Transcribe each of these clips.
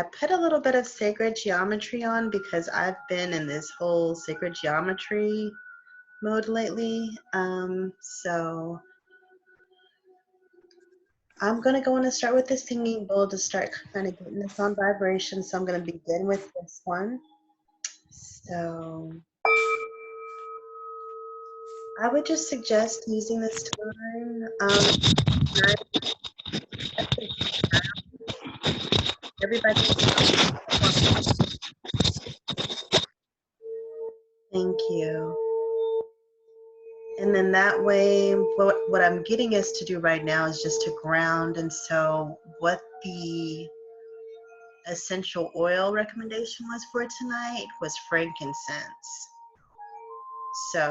I put a little bit of sacred geometry on because I've been in this whole sacred geometry mode lately. So I'm going to go on and start with the singing bowl to start kind of getting this on vibration. So I'm going to begin with this one. So I would just suggest using this time. Everybody, thank you. And then that way, what I'm getting us to do right now is just to ground. And so what the essential oil recommendation was for tonight was frankincense. So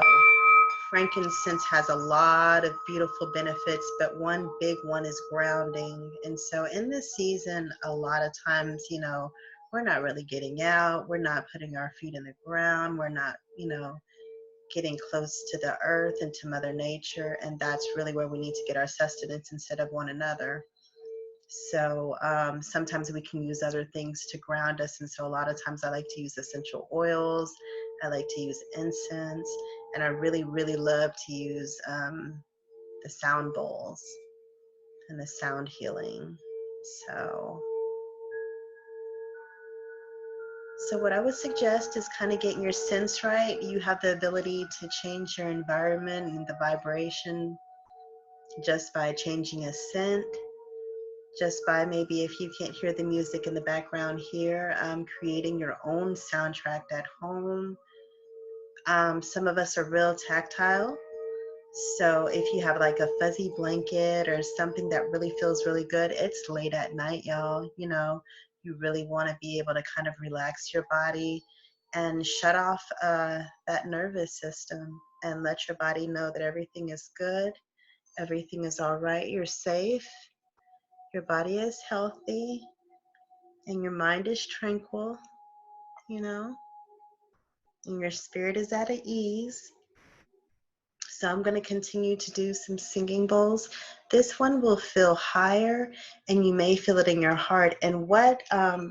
frankincense has a lot of beautiful benefits, but one big one is grounding. And so in this season, a lot of times, you know, we're not really getting out, we're not putting our feet in the ground, we're not, you know, getting close to the earth and to Mother Nature, and that's really where we need to get our sustenance instead of one another. So sometimes we can use other things to ground us, and so a lot of times I like to use essential oils, I like to use incense, and I really, really love to use the sound bowls and the sound healing. So what I would suggest is kind of getting your sense right. You have the ability to change your environment and the vibration just by changing a scent, just by maybe if you can't hear the music in the background here, creating your own soundtrack at home. Some of us are real tactile. So if you have like a fuzzy blanket or something that really feels really good, it's late at night, y'all, you know, you really want to be able to kind of relax your body and shut off that nervous system and let your body know that everything is good, everything is all right, you're safe, your body is healthy, and your mind is tranquil, you know, and your spirit is at ease. So I'm going to continue to do some singing bowls. This one will feel higher and you may feel it in your heart. And what I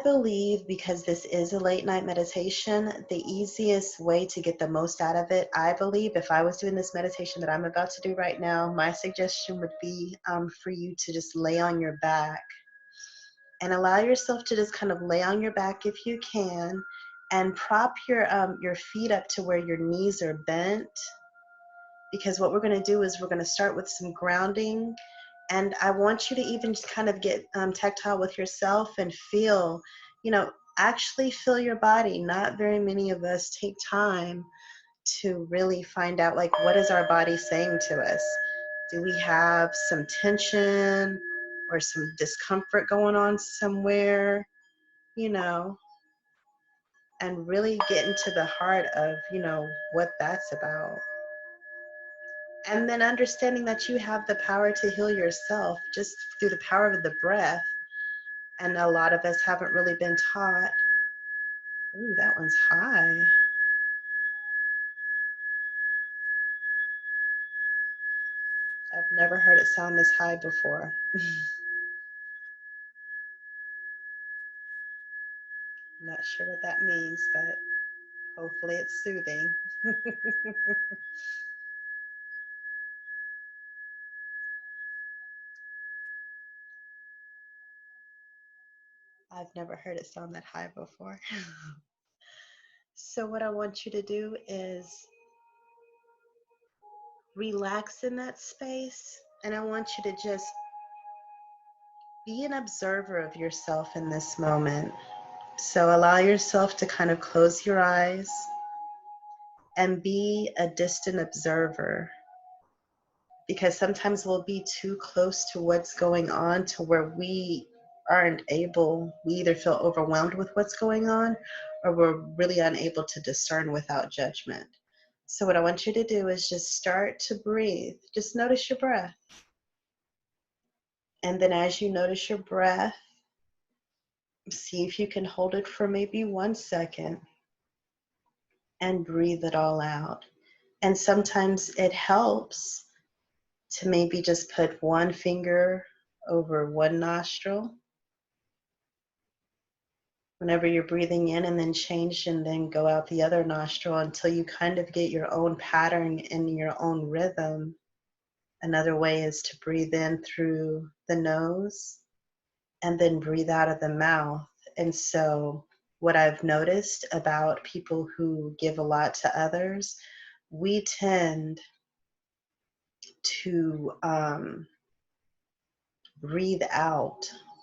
believe, because this is a late night meditation, the easiest way to get the most out of it, I believe if I was doing this meditation that I'm about to do right now, my suggestion would be for you to just lay on your back and allow yourself to just kind of lay on your back if you can, and prop your feet up to where your knees are bent. Because what we're going to do is we're going to start with some grounding, and I want you to even just kind of get tactile with yourself and feel, you know, actually feel your body. Not very many of us take time to really find out, like, what is our body saying to us? Do we have some tension or some discomfort going on somewhere, you know, and really get into the heart of, you know, what that's about. And then understanding that you have the power to heal yourself just through the power of the breath. And a lot of us haven't really been taught. Ooh, that one's high. I've never heard it sound this high before. I'm not sure what that means, but hopefully it's soothing. I've never heard it sound that high before. So what I want you to do is relax in that space, and I want you to just be an observer of yourself in this moment. So allow yourself to kind of close your eyes and be a distant observer, because sometimes we'll be too close to what's going on to where we aren't able, we either feel overwhelmed with what's going on or we're really unable to discern without judgment. So what I want you to do is just start to breathe. Just notice your breath. And then as you notice your breath, see if you can hold it for maybe 1 second and breathe it all out. And sometimes it helps to maybe just put one finger over one nostril. Whenever you're breathing in, and then change and then go out the other nostril until you kind of get your own pattern and your own rhythm. Another way is to breathe in through the nose and then breathe out of the mouth. And so what I've noticed about people who give a lot to others, we tend to breathe out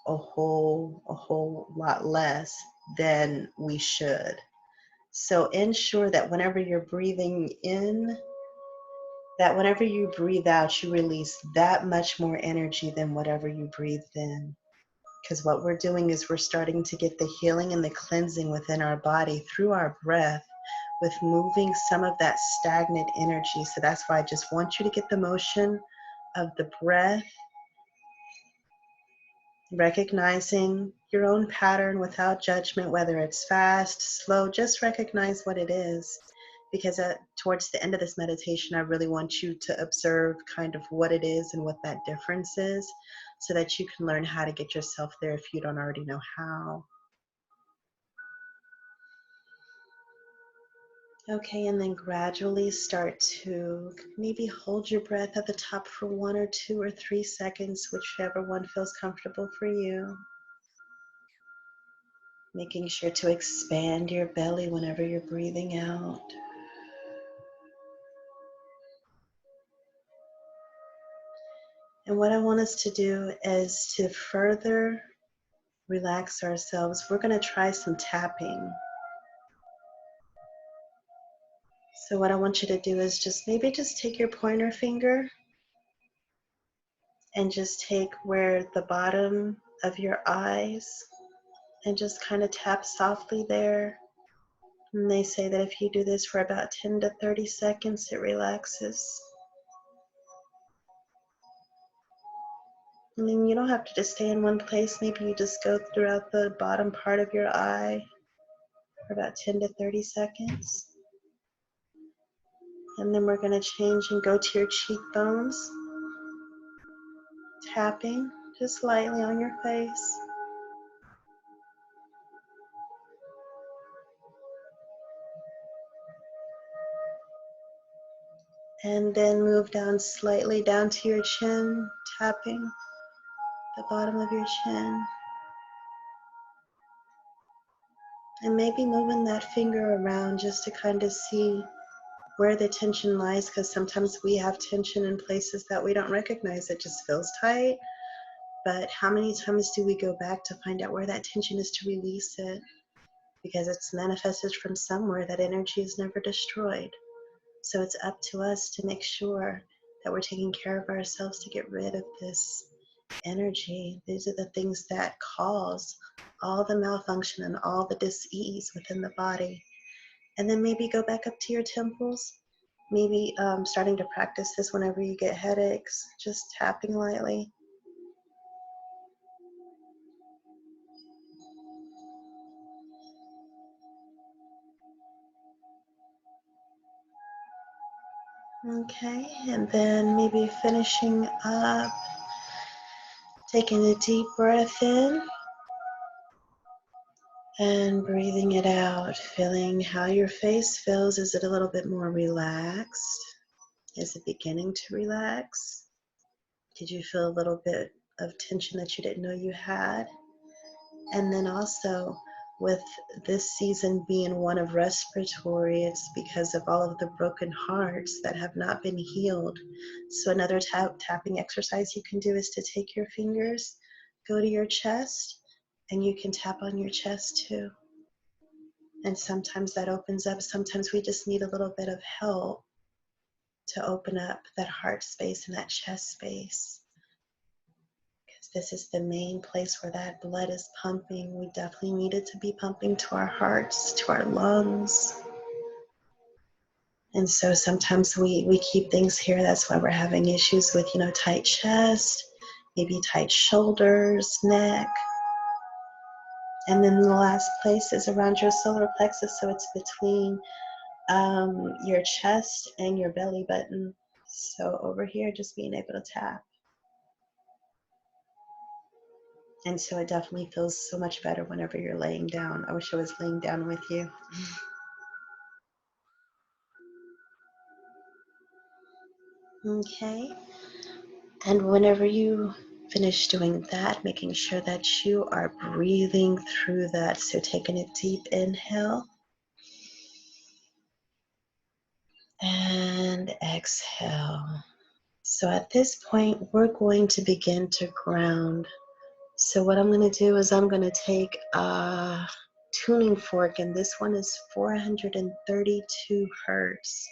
a whole lot less than we should. So ensure that whenever you're breathing in, that whenever you breathe out, you release that much more energy than whatever you breathed in. Because what we're doing is we're starting to get the healing and the cleansing within our body through our breath, with moving some of that stagnant energy. So that's why I just want you to get the motion of the breath, recognizing your own pattern without judgment, whether it's fast, slow, just recognize what it is. Because towards the end of this meditation, I really want you to observe kind of what it is and what that difference is, so that you can learn how to get yourself there if you don't already know how. Okay, and then gradually start to maybe hold your breath at the top for 1 or 2 or 3 seconds, whichever one feels comfortable for you. Making sure to expand your belly whenever you're breathing out. And what I want us to do is to further relax ourselves. We're going to try some tapping. So what I want you to do is just maybe just take your pointer finger and just take where the bottom of your eyes and just kind of tap softly there. And they say that if you do this for about 10 to 30 seconds, it relaxes. And then you don't have to just stay in one place. Maybe you just go throughout the bottom part of your eye for about 10 to 30 seconds. And then we're going to change and go to your cheekbones, tapping just lightly on your face. And then move down slightly down to your chin, tapping the bottom of your chin. And maybe moving that finger around just to kind of see where the tension lies, because sometimes we have tension in places that we don't recognize. It just feels tight. But how many times do we go back to find out where that tension is to release it? Because it's manifested from somewhere. That energy is never destroyed. So it's up to us to make sure that we're taking care of ourselves to get rid of this energy. These are the things that cause all the malfunction and all the dis-ease within the body. And then maybe go back up to your temples. Maybe starting to practice this whenever you get headaches, just tapping lightly. Okay, and then maybe finishing up, taking a deep breath in and breathing it out, feeling how your face feels. Is it a little bit more relaxed? Is it beginning to relax? Did you feel a little bit of tension that you didn't know you had? And then also, with this season being one of respiratory, it's because of all of the broken hearts that have not been healed. So another tapping exercise you can do is to take your fingers, go to your chest, and you can tap on your chest too. And sometimes that opens up. Sometimes we just need a little bit of help to open up that heart space and that chest space. This is the main place where that blood is pumping. We definitely need it to be pumping to our hearts, to our lungs. And so sometimes we keep things here. That's why we're having issues with, tight chest, maybe tight shoulders, neck. And then the last place is around your solar plexus. So it's between your chest and your belly button. So over here, just being able to tap. And so it definitely feels so much better whenever you're laying down. I wish I was laying down with you. Okay. And whenever you finish doing that, making sure that you are breathing through that. So taking a deep inhale and exhale. So at this point, we're going to begin to ground. So what I'm going to do is I'm going to take a tuning fork, and this one is 432 hertz.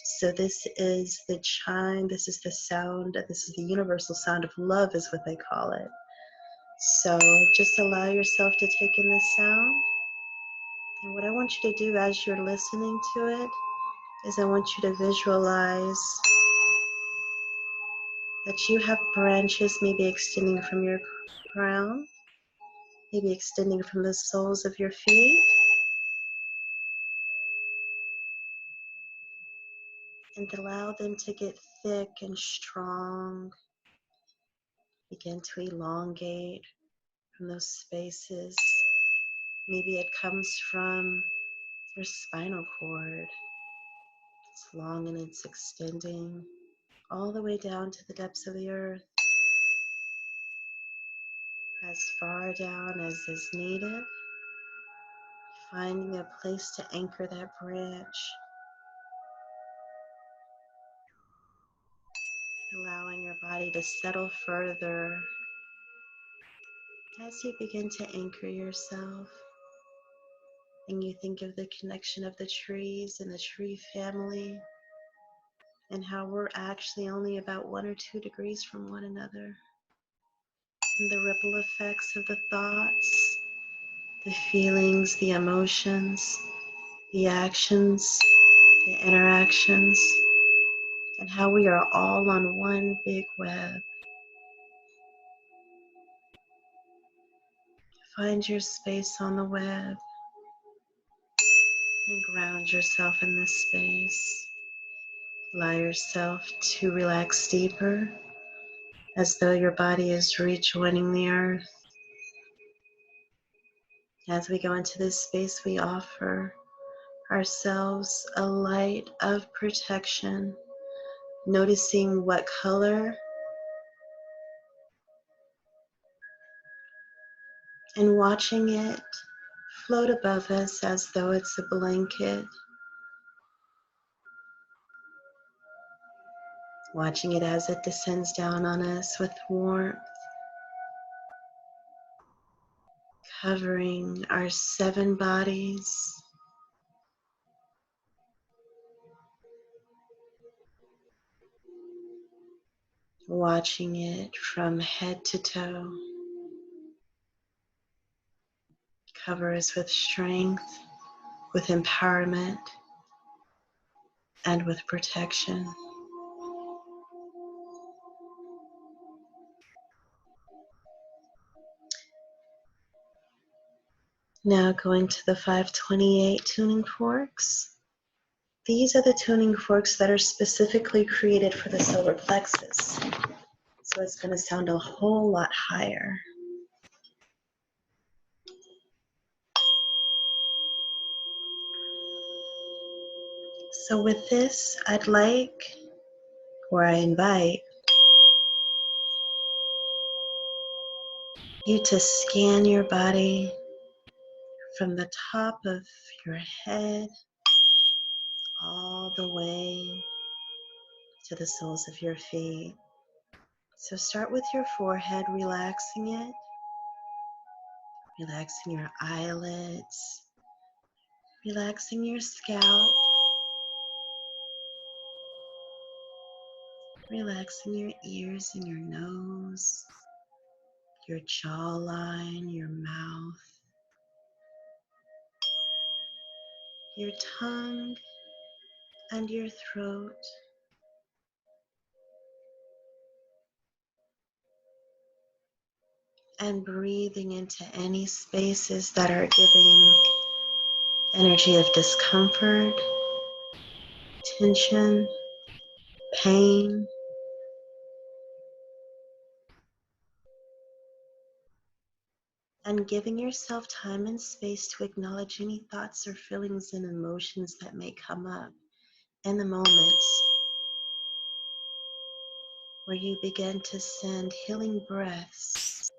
So this is the chime, this is the sound, this is the universal sound of love is what they call it. So just allow yourself to take in this sound. And what I want you to do as you're listening to it is I want you to visualize that you have branches maybe extending from your crown, maybe extending from the soles of your feet, and allow them to get thick and strong. Begin to elongate from those spaces. Maybe it comes from your spinal cord. It's long and it's extending all the way down to the depths of the earth, as far down as is needed. Finding a place to anchor that branch, allowing your body to settle further as you begin to anchor yourself. And you think of the connection of the trees and the tree family, and how we're actually only about 1 or 2 degrees from one another. And the ripple effects of the thoughts, the feelings, the emotions, the actions, the interactions, and how we are all on one big web. Find your space on the web and ground yourself in this space. Allow yourself to relax deeper, as though your body is rejoining the earth. As we go into this space, we offer ourselves a light of protection, noticing what color, and watching it float above us as though it's a blanket. Watching it as it descends down on us with warmth, covering our 7 bodies, watching it from head to toe. Cover us with strength, with empowerment, and with protection. Now going to the 528 tuning forks. These are the tuning forks that are specifically created for the solar plexus. So it's going to sound a whole lot higher. So with this, I'd like, or I invite, you to scan your body from the top of your head all the way to the soles of your feet. So start with your forehead, relaxing it, relaxing your eyelids, relaxing your scalp, relaxing your ears and your nose, your jawline, your mouth, your tongue, and your throat. And breathing into any spaces that are giving energy of discomfort, tension, pain. and giving yourself time and space to acknowledge any thoughts or feelings and emotions that may come up in the moments where you begin to send healing breaths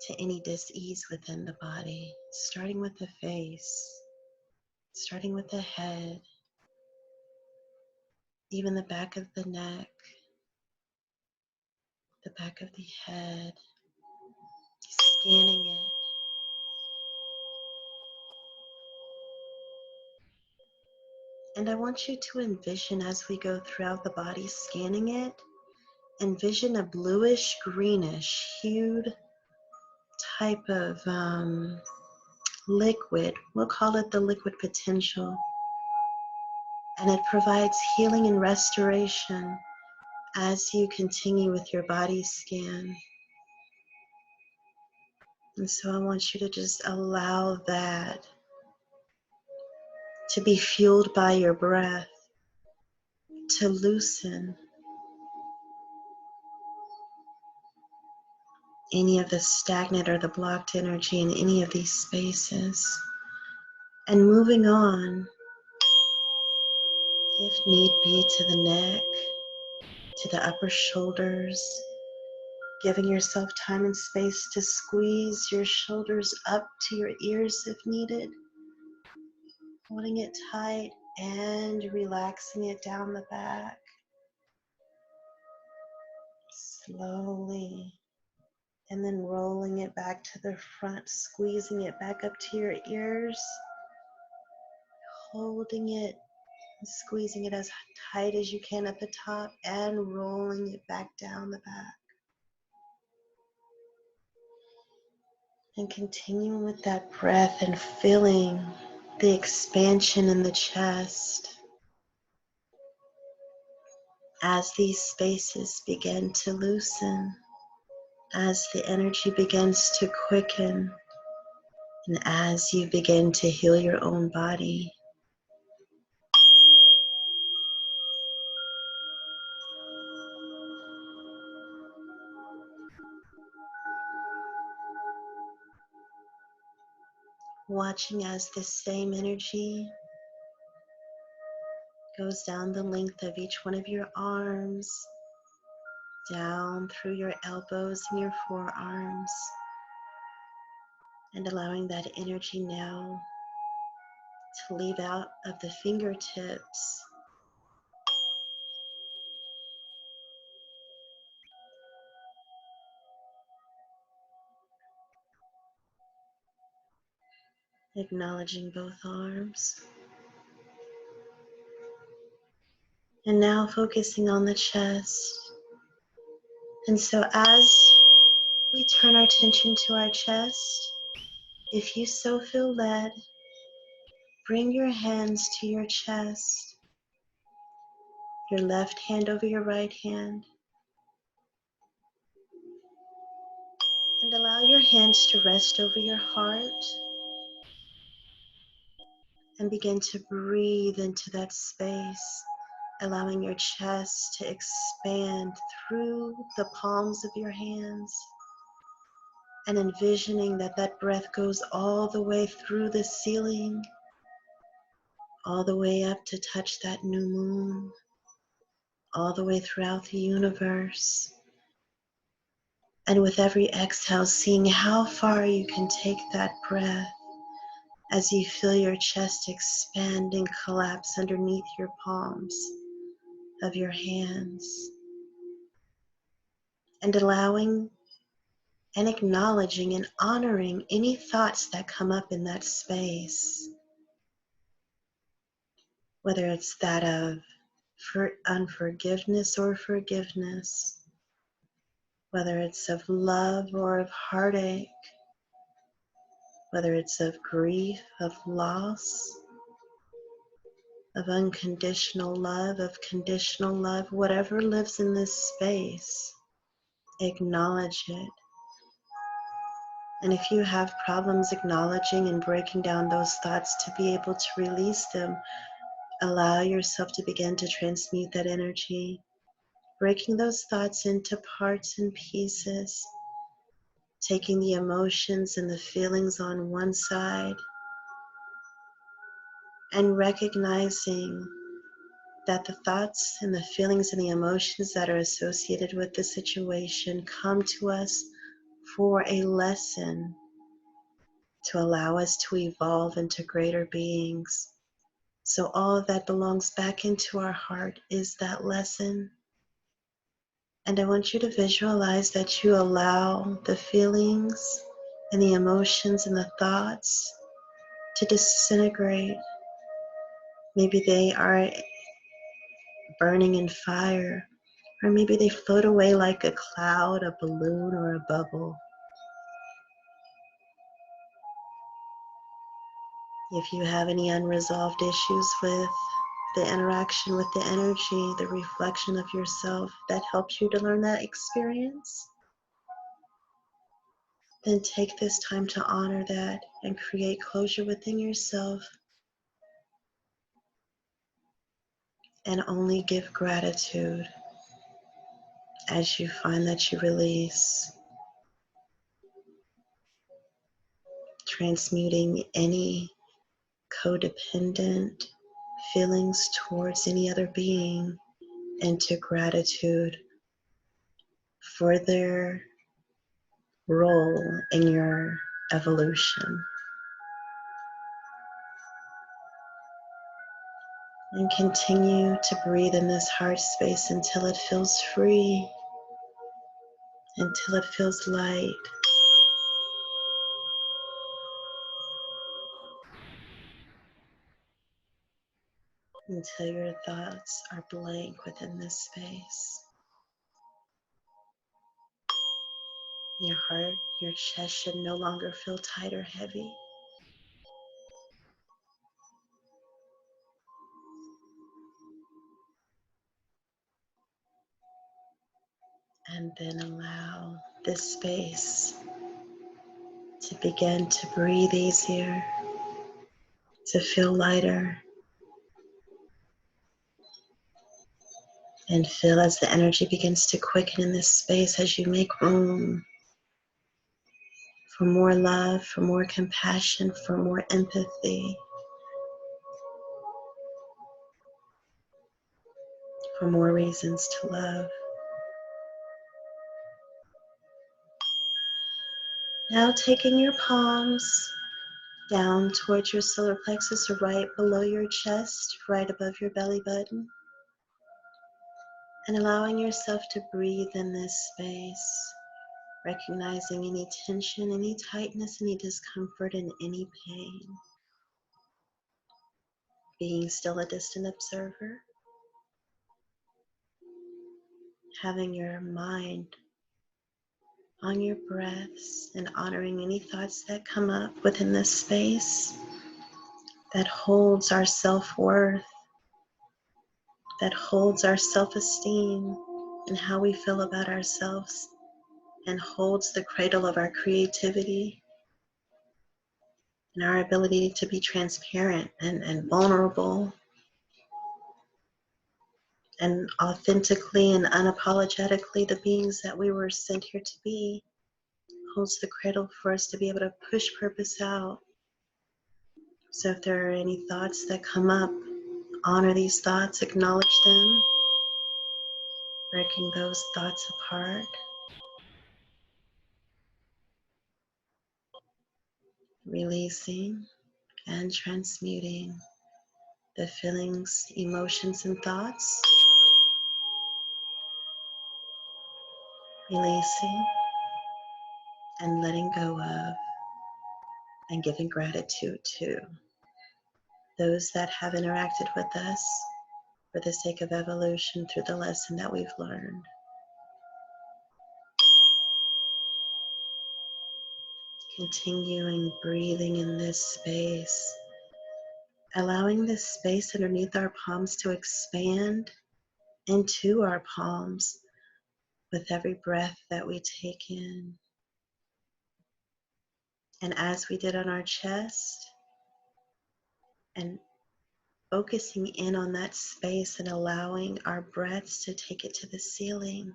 to any dis-ease within the body, starting with the face, starting with the head, even the back of the neck, the back of the head, scanning it. And I want you to envision, as we go throughout the body scanning it, envision a bluish greenish hued type of liquid. We'll call it the liquid potential. And it provides healing and restoration as you continue with your body scan. And so I want you to just allow that to be fueled by your breath, to loosen any of the stagnant or the blocked energy in any of these spaces. And moving on, if need be, to the neck, to the upper shoulders, giving yourself time and space to squeeze your shoulders up to your ears if needed, holding it tight and relaxing it down the back. Slowly, and then rolling it back to the front, squeezing it back up to your ears, holding it, squeezing it as tight as you can at the top, and rolling it back down the back. And continuing with that breath and feeling the expansion in the chest as these spaces begin to loosen, as the energy begins to quicken, and as you begin to heal your own body. Watching as this same energy goes down the length of each one of your arms, down through your elbows and your forearms, and allowing that energy now to leave out of the fingertips, acknowledging both arms. And now focusing on the chest. And so as we turn our attention to our chest, if you so feel led, bring your hands to your chest, your left hand over your right hand, and allow your hands to rest over your heart, and begin to breathe into that space, allowing your chest to expand through the palms of your hands, and envisioning that that breath goes all the way through the ceiling, all the way up to touch that new moon, all the way throughout the universe. And with every exhale, seeing how far you can take that breath as you feel your chest expand and collapse underneath your palms of your hands. And allowing and acknowledging and honoring any thoughts that come up in that space, whether it's that of unforgiveness or forgiveness, whether it's of love or of heartache, whether it's of grief, of loss, of unconditional love, of conditional love, whatever lives in this space, acknowledge it. And if you have problems acknowledging and breaking down those thoughts to be able to release them, allow yourself to begin to transmute that energy, breaking those thoughts into parts and pieces, taking the emotions and the feelings on one side and recognizing that the thoughts and the feelings and the emotions that are associated with the situation come to us for a lesson to allow us to evolve into greater beings. So all that belongs back into our heart is that lesson. And I want you to visualize that you allow the feelings and the emotions and the thoughts to disintegrate. Maybe they are burning in fire, or maybe they float away like a cloud, a balloon, or a bubble. If you have any unresolved issues with the interaction with the energy, the reflection of yourself that helps you to learn that experience, then take this time to honor that and create closure within yourself, and only give gratitude as you find that you release, transmuting any codependent feelings towards any other being into gratitude for their role in your evolution. And continue to breathe in this heart space until it feels free, until it feels light, until your thoughts are blank within this space. Your heart, your chest should no longer feel tight or heavy. And then allow this space to begin to breathe easier, to feel lighter, and feel as the energy begins to quicken in this space as you make room for more love, for more compassion, for more empathy, for more reasons to love. Now taking your palms down towards your solar plexus, right below your chest, right above your belly button, and allowing yourself to breathe in this space, recognizing any tension, any tightness, any discomfort, and any pain. Being still a distant observer, having your mind on your breaths and honoring any thoughts that come up within this space that holds our self-worth, that holds our self-esteem and how we feel about ourselves, and holds the cradle of our creativity and our ability to be transparent and vulnerable and authentically and unapologetically the beings that we were sent here to be. Holds the cradle for us to be able to push purpose out. So if there are any thoughts that come up, honor these thoughts, acknowledge them, breaking those thoughts apart, releasing and transmuting the feelings, emotions, and thoughts, releasing and letting go of, and giving gratitude to those that have interacted with us for the sake of evolution through the lesson that we've learned. Continuing breathing in this space, allowing this space underneath our palms to expand into our palms with every breath that we take in. And as we did on our chest, and focusing in on that space and allowing our breaths to take it to the ceiling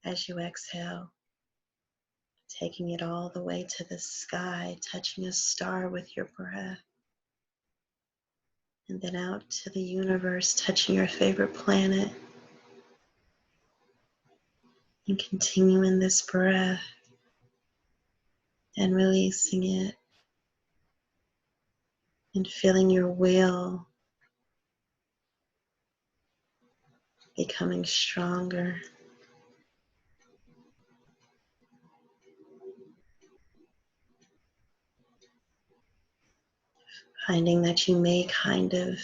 as you exhale. taking it all the way to the sky, touching a star with your breath, and then out to the universe, touching your favorite planet, and continuing this breath and releasing it, and feeling your will becoming stronger. Finding that you may kind of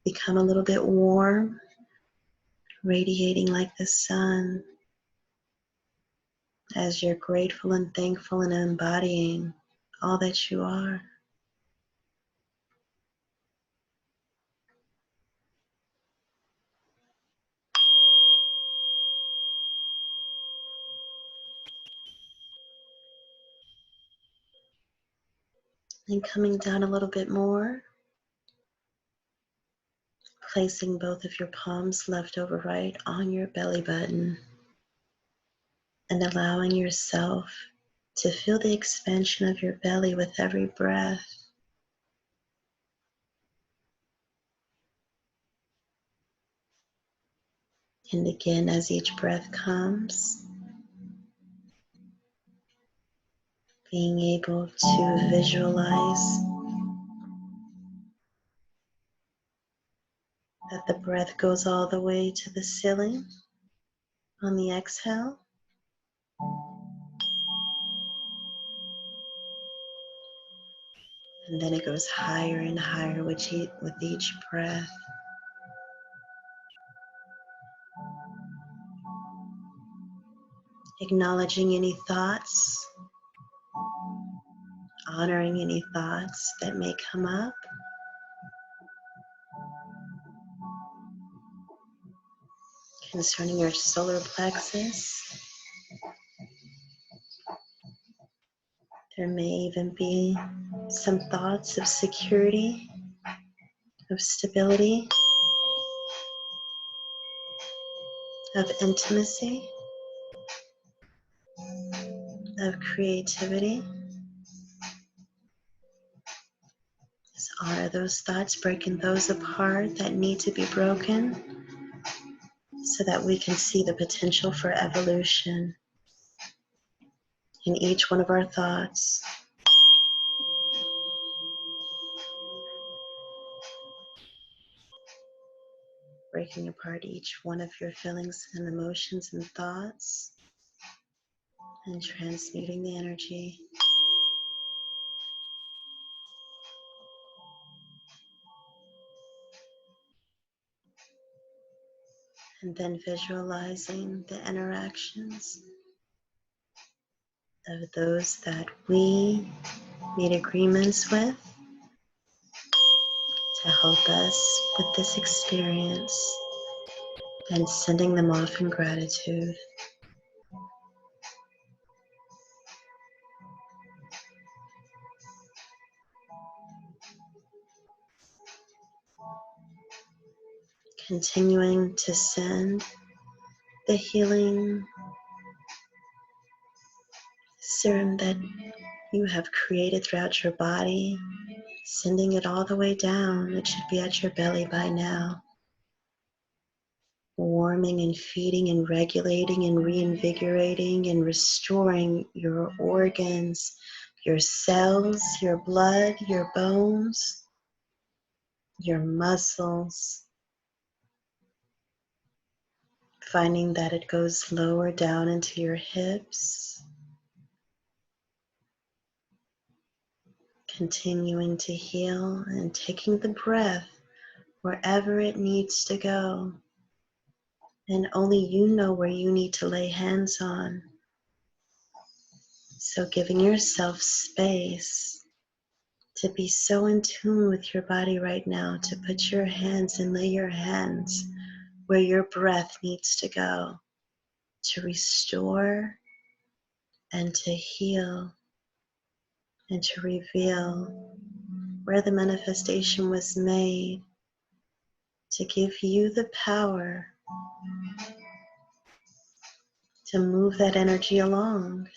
become a little bit warm, radiating like the sun, as you're grateful and thankful and embodying all that you are. And coming down a little bit more, placing both of your palms left over right on your belly button and allowing yourself to feel the expansion of your belly with every breath. And again, as each breath comes, being able to visualize that the breath goes all the way to the ceiling on the exhale. And then it goes higher and higher with each breath. Acknowledging any thoughts, honoring any thoughts that may come up. Concerning your solar plexus. There may even be some thoughts of security, of stability, of intimacy, of creativity. Just honor those thoughts, breaking those apart that need to be broken so that we can see the potential for evolution in each one of our thoughts. Breaking apart each one of your feelings and emotions and thoughts and transmuting the energy. And then visualizing the interactions of those that we made agreements with to help us with this experience, and sending them off in gratitude. Continuing to send the healing serum that you have created throughout your body, sending it all the way down. It should be at your belly by now. Warming and feeding and regulating and reinvigorating and restoring your organs, your cells, your blood, your bones, your muscles. Finding that it goes lower down into your hips. Continuing to heal and taking the breath wherever it needs to go. And only you know where you need to lay hands on. So giving yourself space to be so in tune with your body right now, to put your hands and lay your hands where your breath needs to go, to restore and to heal and to reveal where the manifestation was made, to give you the power to move that energy along.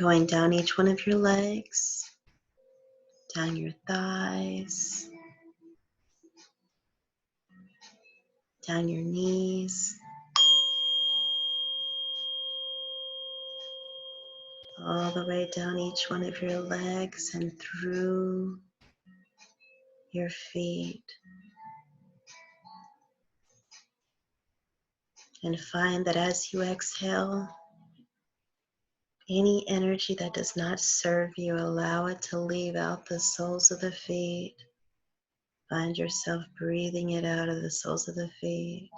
Going down each one of your legs, down your thighs, down your knees, all the way down each one of your legs and through your feet. And find that as you exhale, any energy that does not serve you, allow it to leave out the soles of the feet. Find yourself breathing it out of the soles of the feet.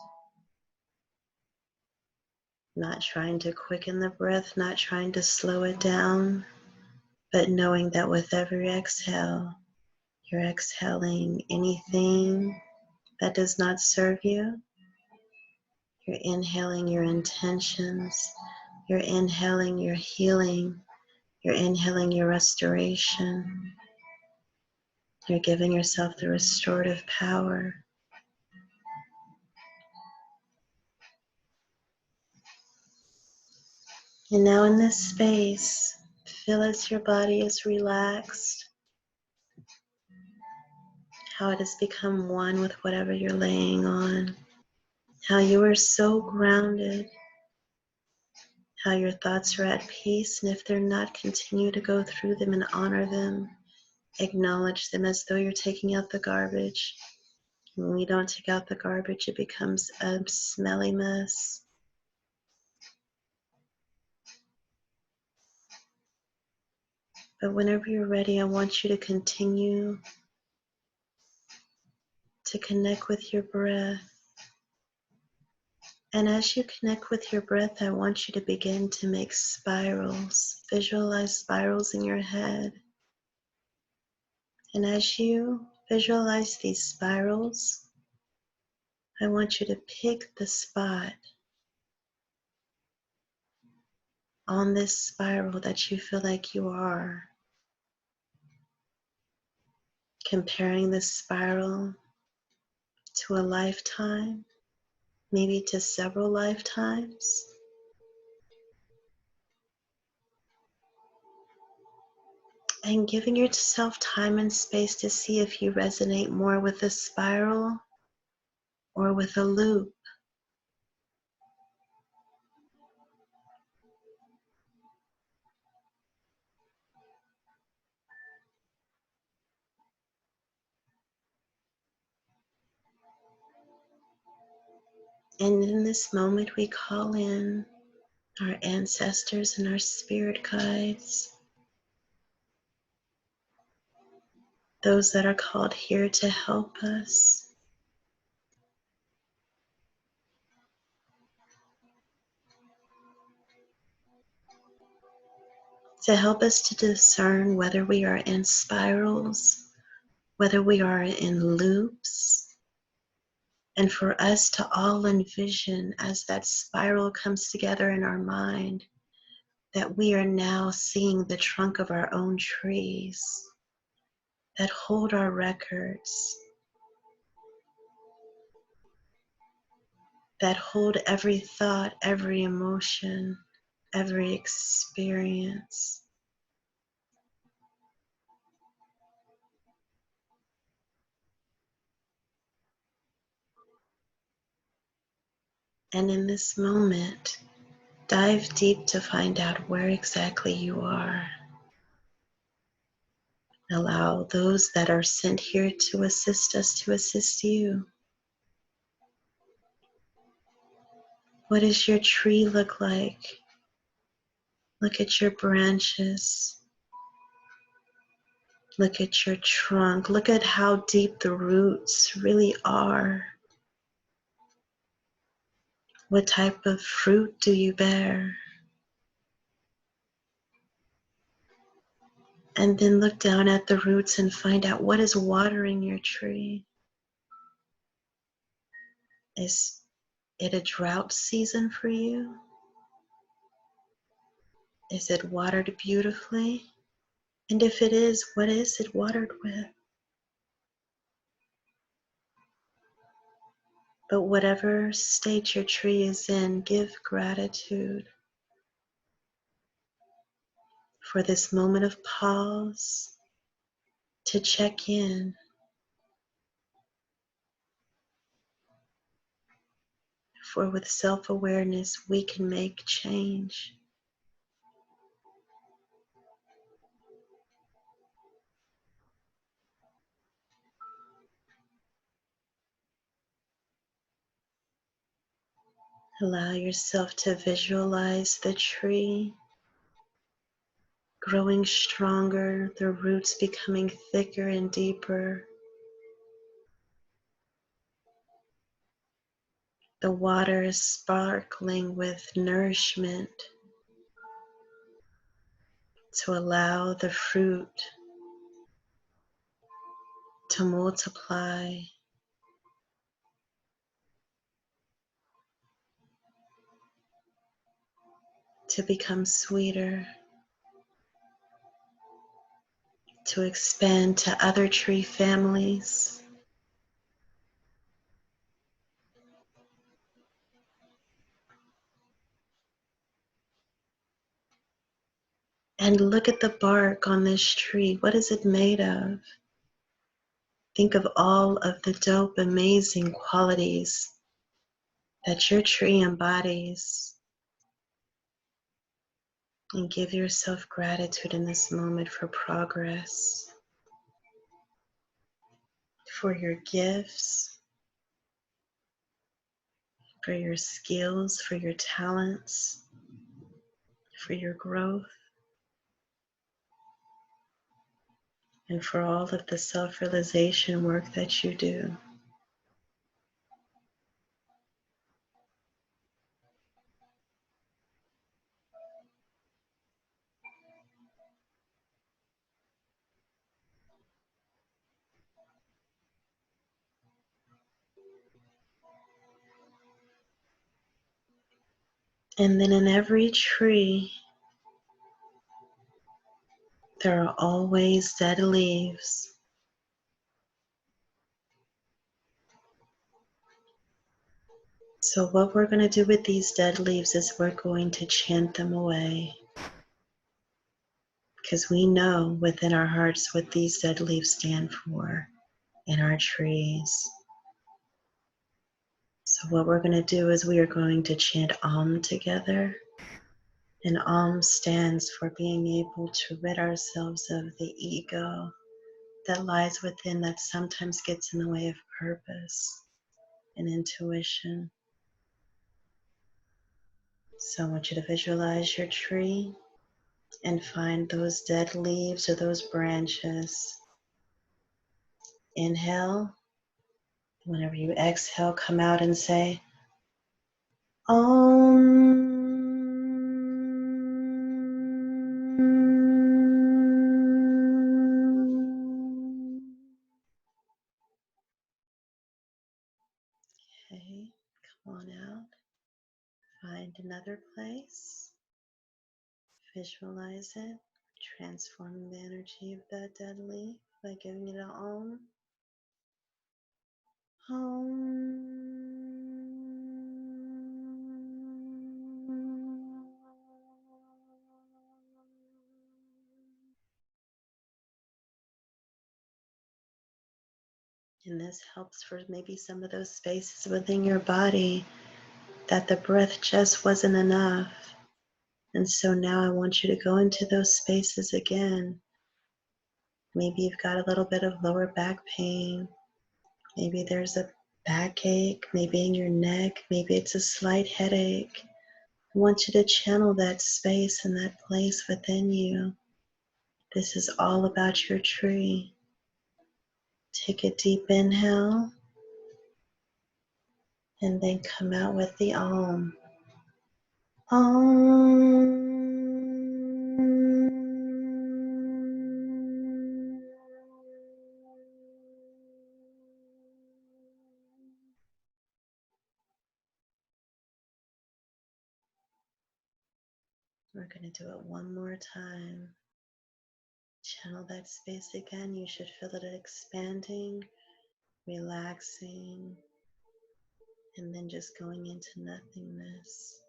Not trying to quicken the breath, not trying to slow it down, but knowing that with every exhale, you're exhaling anything that does not serve you. You're inhaling your intentions. You're inhaling your healing. You're inhaling your restoration. You're giving yourself the restorative power. And now in this space, feel as your body is relaxed, how it has become one with whatever you're laying on, how you are so grounded, how your thoughts are at peace, and if they're not, continue to go through them and honor them. Acknowledge them as though you're taking out the garbage. When we don't take out the garbage, it becomes a smelly mess. But whenever you're ready, I want you to continue to connect with your breath. And as you connect with your breath, I want you to begin to make spirals. Visualize spirals in your head. And as you visualize these spirals, I want you to pick the spot on this spiral that you feel like you are. Comparing this spiral to a lifetime, maybe to several lifetimes. And giving yourself time and space to see if you resonate more with a spiral or with a loop. And in this moment, we call in our ancestors and our spirit guides, those that are called here to help us. To help us to discern whether we are in spirals, whether we are in loops, and for us to all envision as that spiral comes together in our mind, that we are now seeing the trunk of our own trees that hold our records, that hold every thought, every emotion, every experience. And in this moment, dive deep to find out where exactly you are. Allow those that are sent here to assist us to assist you. What does your tree look like? Look at your branches. Look at your trunk. Look at how deep the roots really are. What type of fruit do you bear? And then look down at the roots and find out what is watering your tree. Is it a drought season for you? Is it watered beautifully? And if it is, what is it watered with? But whatever state your tree is in, give gratitude for this moment of pause to check in. For with self-awareness, we can make change. Allow yourself to visualize the tree growing stronger, the roots becoming thicker and deeper, the water is sparkling with nourishment to allow the fruit to multiply, to become sweeter, to expand to other tree families. And look at the bark on this tree. What is it made of? Think of all of the dope, amazing qualities that your tree embodies. And give yourself gratitude in this moment for progress, for your gifts, for your skills, for your talents, for your growth, and for all of the self-realization work that you do. And then in every tree, there are always dead leaves. So what we're going to do with these dead leaves is we're going to chant them away. Because we know within our hearts what these dead leaves stand for in our trees. So what we're going to do is we are going to chant Om together. And Om stands for being able to rid ourselves of the ego that lies within that sometimes gets in the way of purpose and intuition. So I want you to visualize your tree and find those dead leaves or those branches. Inhale. Whenever you exhale, come out and say Om. Okay, come on out. Find another place. Visualize it. Transforming the energy of that dead leaf by giving it an Om. And this helps for maybe some of those spaces within your body that the breath just wasn't enough. And so now I want you to go into those spaces again. Maybe you've got a little bit of lower back pain. Maybe there's a backache, maybe in your neck, maybe it's a slight headache. I want you to channel that space and that place within you. This is all about your tree. Take a deep inhale and then come out with the Om. Om. We're going to do it one more time. Channel that space again. You should feel it expanding, relaxing, and then just going into nothingness.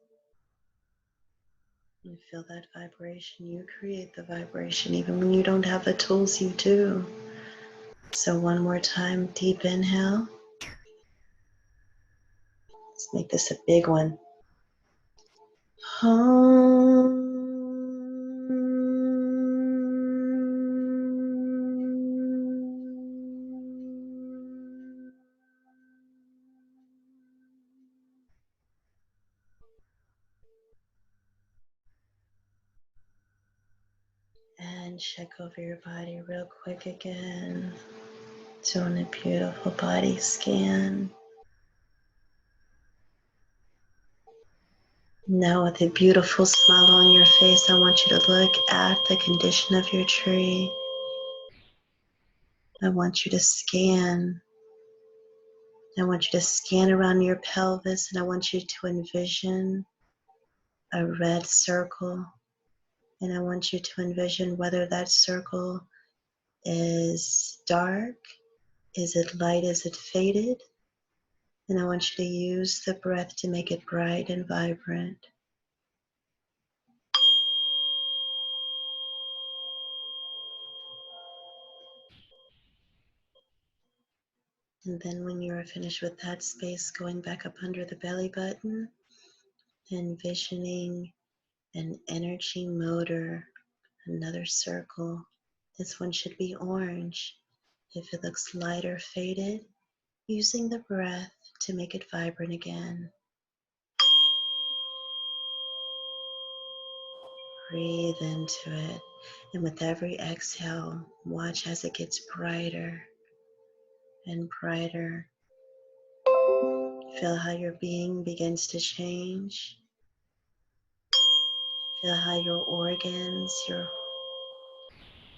You feel that vibration. You create the vibration. Even when you don't have the tools, you do. So one more time, deep inhale. Let's make this a big one. Hum. And check over your body real quick again. Doing a beautiful body scan. Now with a beautiful smile on your face, I want you to look at the condition of your tree. I want you to scan. I want you to scan around your pelvis, and I want you to envision a red circle. And I want you to envision whether that circle is dark, is it light, is it faded? And I want you to use the breath to make it bright and vibrant. And then when you are finished with that space, going back up under the belly button, envisioning an energy motor, another circle. This one should be orange. If it looks light or faded, using the breath to make it vibrant again. Breathe into it. And with every exhale, watch as it gets brighter and brighter. Feel how your being begins to change. Feel how your organs,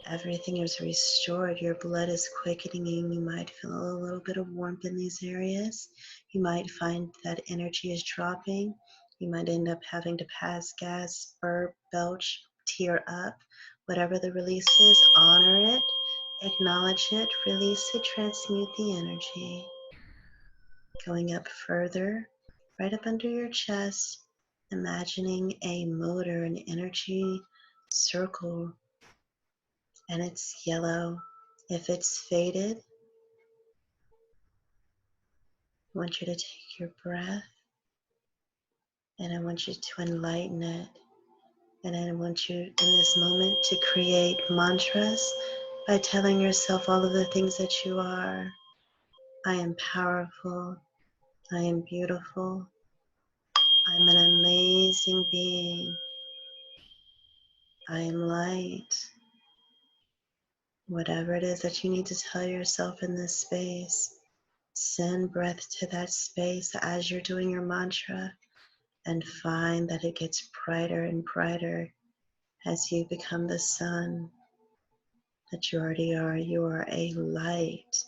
everything is restored. Your blood is quickening. You might feel a little bit of warmth in these areas. You might find that energy is dropping. You might end up having to pass gas, burp, belch, tear up. Whatever the release is, honor it, acknowledge it, release it, transmute the energy. Going up further, right up under your chest, imagining a motor, an energy circle, and it's yellow. If it's faded, I want you to take your breath, and I want you to enlighten it. And I want you in this moment to create mantras by telling yourself all of the things that you are. I am powerful. I am beautiful. I'm an amazing being. I am light. Whatever it is that you need to tell yourself in this space, send breath to that space as you're doing your mantra, and find that it gets brighter and brighter as you become the sun that you already are. You are a light.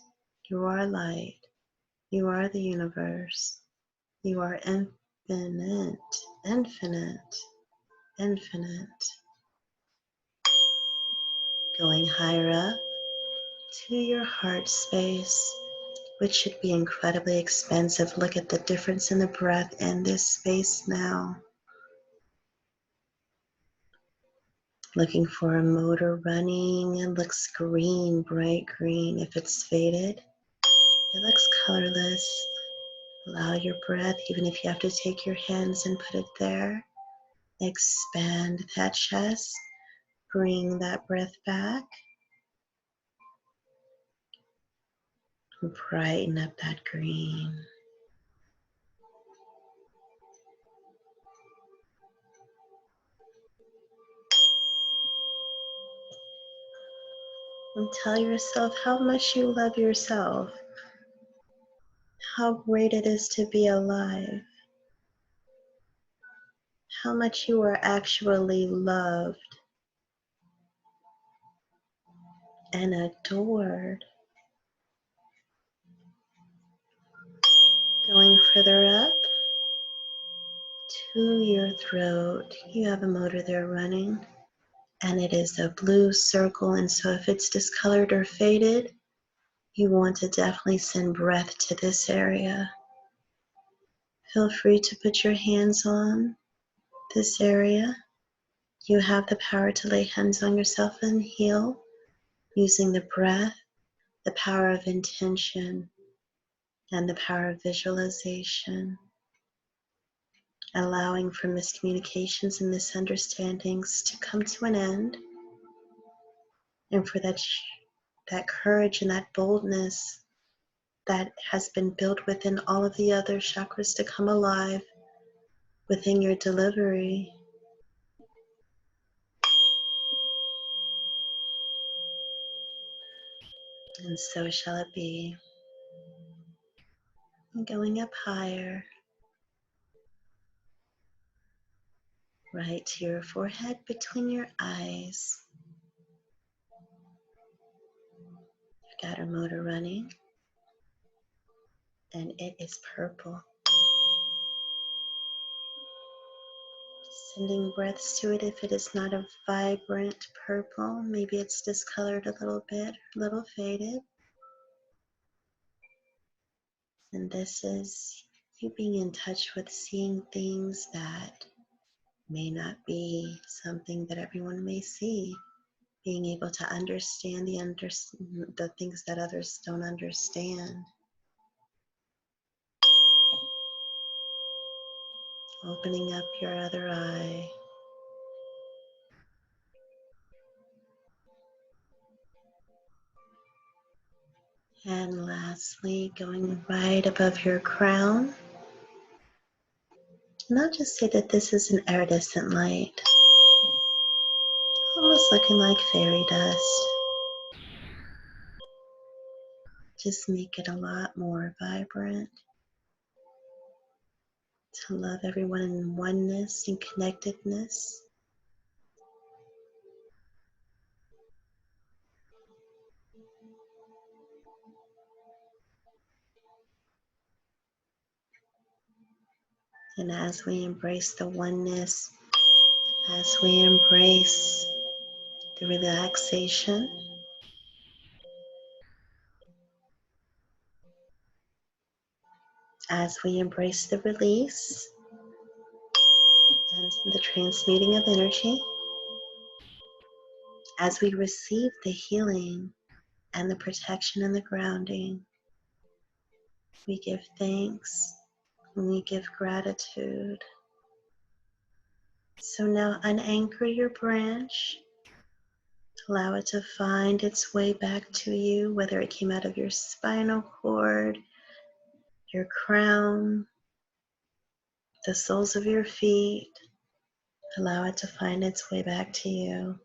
You are light. You are the universe. You are infinite, infinite, infinite. Going higher up to your heart space, which should be incredibly expansive. Look at the difference in the breath in this space now. Looking for a motor running. It looks green, bright green. If it's faded, it looks colorless. Allow your breath, even if you have to take your hands and put it there. Expand that chest. Bring that breath back. Brighten up that green. And tell yourself how much you love yourself. How great it is to be alive. How much you are actually loved and adored. Going further up to your throat, you have a motor there running, and it is a blue circle. And so if it's discolored or faded, you want to definitely send breath to this area. Feel free to put your hands on this area You have the power to lay hands on yourself and heal using the breath, the power of intention, and the power of visualization, allowing for miscommunications and misunderstandings to come to an end, and for that courage and that boldness that has been built within all of the other chakras to come alive within your delivery. And so shall it be. And going up higher, right to your forehead between your eyes. You've got a motor running, and it is purple. Sending breaths to it if it is not a vibrant purple. Maybe it's discolored a little bit, a little faded. And this is you being in touch with seeing things that may not be something that everyone may see. Being able to understand the things that others don't understand. Opening up your other eye. And lastly, going right above your crown. And I'll just say that this is an iridescent light, almost looking like fairy dust. Just make it a lot more vibrant. To love everyone in oneness and connectedness. And as we embrace the oneness, as we embrace the relaxation, as we embrace the release and the transmuting of energy, as we receive the healing and the protection and the grounding, we give thanks and we give gratitude. So now unanchor your branch. Allow it to find its way back to you, whether it came out of your spinal cord, your crown, the soles of your feet. Allow it to find its way back to you.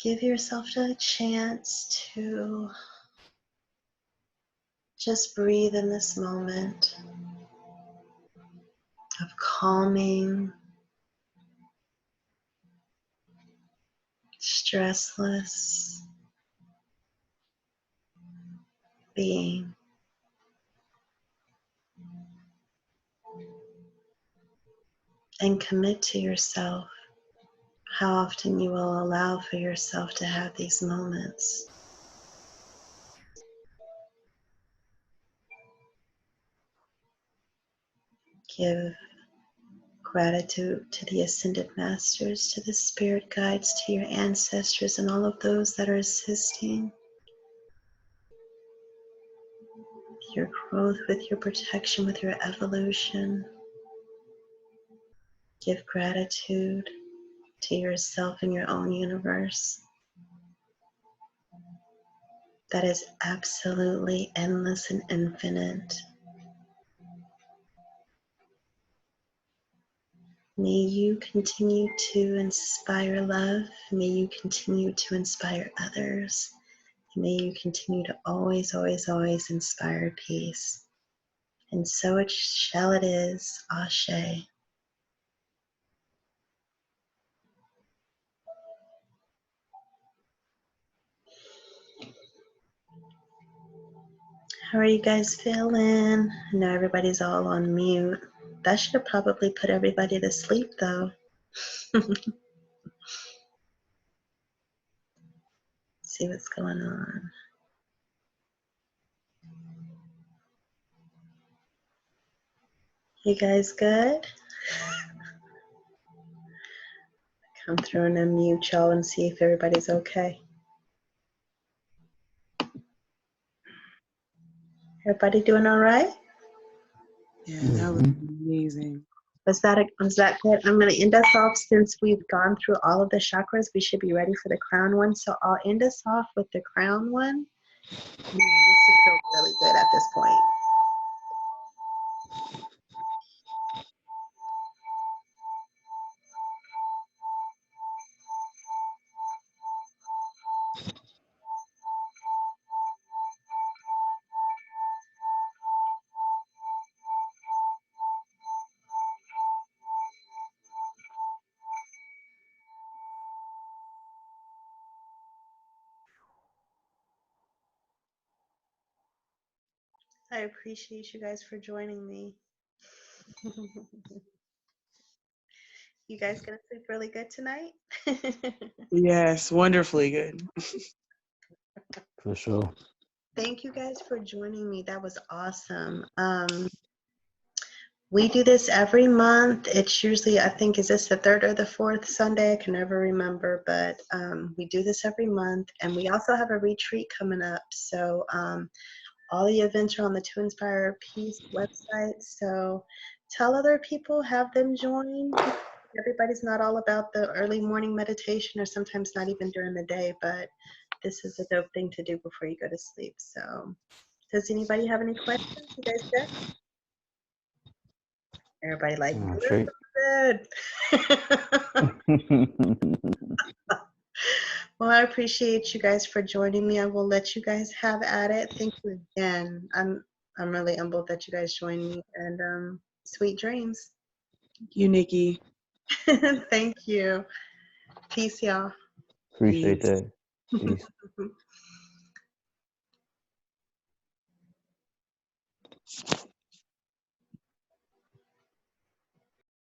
Give yourself a chance to just breathe in this moment of calming, stressless being. And commit to yourself how often you will allow for yourself to have these moments. Give gratitude to the Ascended Masters, to the Spirit Guides, to your ancestors, and all of those that are assisting with your growth, with your protection, with your evolution. Give gratitude to yourself and your own universe that is absolutely endless and infinite. May you continue to inspire love. May you continue to inspire others. May you continue to always, always, always inspire peace. And so it shall it is. Ashe. How are you guys feeling? I know everybody's all on mute. That should have probably put everybody to sleep though. See what's going on. You guys good? I'm throwing a mute y'all and see if everybody's okay. Everybody doing all right? Yeah, that was amazing. Was that good? I'm going to end us off since we've gone through all of the chakras. We should be ready for the crown one. So I'll end us off with the crown one. This should feel really good at this point. I appreciate you guys for joining me. You guys gonna sleep really good tonight? Yes, wonderfully good. For sure. Thank you guys for joining me. That was awesome. We do this every month. It's usually, I think, is this the third or the fourth Sunday? I can never remember, but we do this every month. And we also have a retreat coming up. So all the events are on the To Inspire Peace website. So tell other people, have them join. Everybody's not all about the early morning meditation, or sometimes not even during the day, but this is a dope thing to do before you go to sleep. So does anybody have any questions? You guys good? Everybody like, Straight. good. Well, I appreciate you guys for joining me. I will let you guys have at it. Thank you again. I'm really humbled that you guys joined me, and sweet dreams. Thank you, Nikki. Thank you. Peace, y'all. Appreciate Peace. that. Peace.